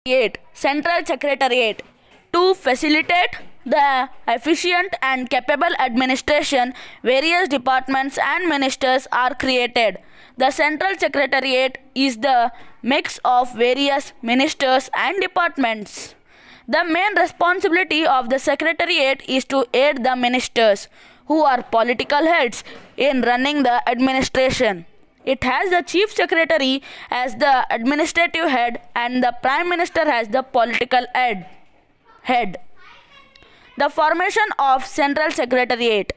Central Secretariat. To facilitate the efficient and capable administration, various departments and ministers are created. The Central Secretariat is the mix of various ministers and departments. The main responsibility of the Secretariat is to aid the ministers, who are political heads, in running the administration. It has the Chief Secretary as the administrative head and the Prime Minister as the political head. The formation of Central Secretariat.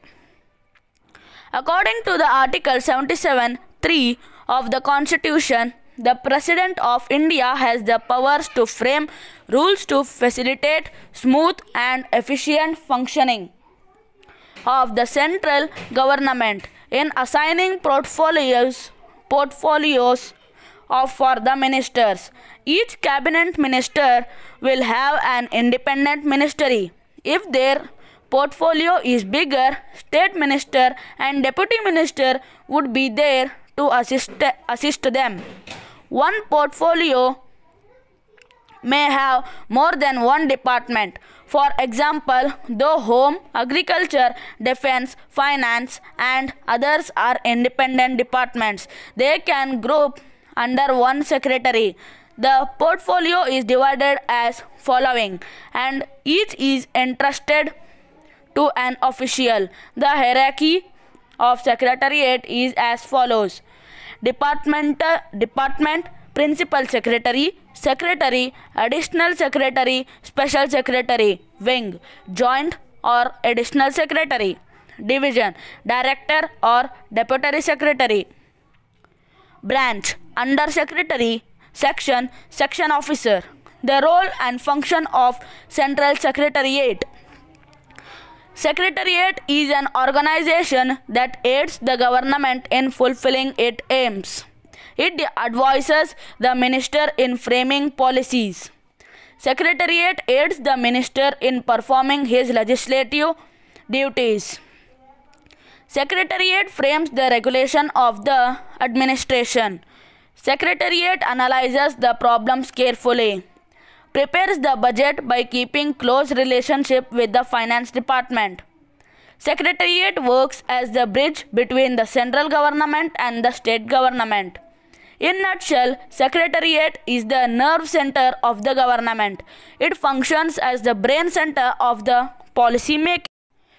According to the Article 77(3) of the Constitution, the President of India has the powers to frame rules to facilitate smooth and efficient functioning of the central government in assigning portfolios for the ministers. Each cabinet minister will have an independent ministry. If their portfolio is bigger, state minister and deputy minister would be there to assist them. One portfolio may have more than one department. For example, though Home, Agriculture, Defense, Finance and others are independent departments, they can group under one secretary. The portfolio is divided as following, and each is entrusted to an official. The hierarchy of Secretariat is as follows: Department, Principal Secretary, Secretary, Additional Secretary, Special Secretary, Wing, Joint or Additional Secretary, Division, Director or Deputy Secretary, Branch, Under Secretary, Section, Section Officer. The role and function of Central Secretariat. Secretariat is an organization that aids the government in fulfilling its aims. It advises the minister in framing policies. Secretariat aids the minister in performing his legislative duties. Secretariat frames the regulation of the administration. Secretariat analyzes the problems carefully. Prepares the budget by keeping close relationship with the finance department. Secretariat works as the bridge between the central government and the state government. In a nutshell, Secretariat is the nerve center of the government. It functions as the brain center of the policy making.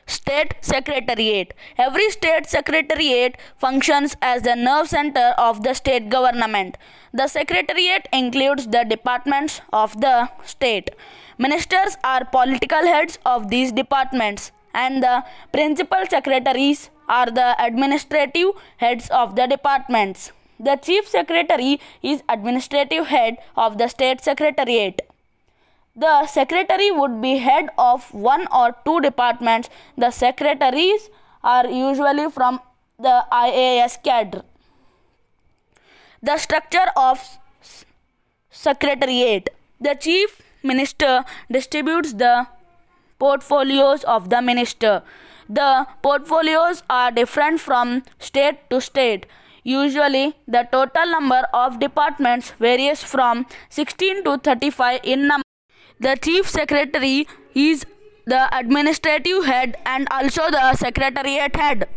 State Secretariat. Every state secretariat functions as the nerve center of the state government. The Secretariat includes the departments of the state. Ministers are political heads of these departments, and the principal secretaries are the administrative heads of the departments. The Chief Secretary is administrative head of the State Secretariat. The Secretary would be head of one or two departments. The secretaries are usually from the IAS cadre. The structure of Secretariat. The Chief Minister distributes the portfolios of the minister. The portfolios are different from state to state. Usually, the total number of departments varies from 16 to 35 in number. The Chief Secretary is the administrative head and also the Secretariat head.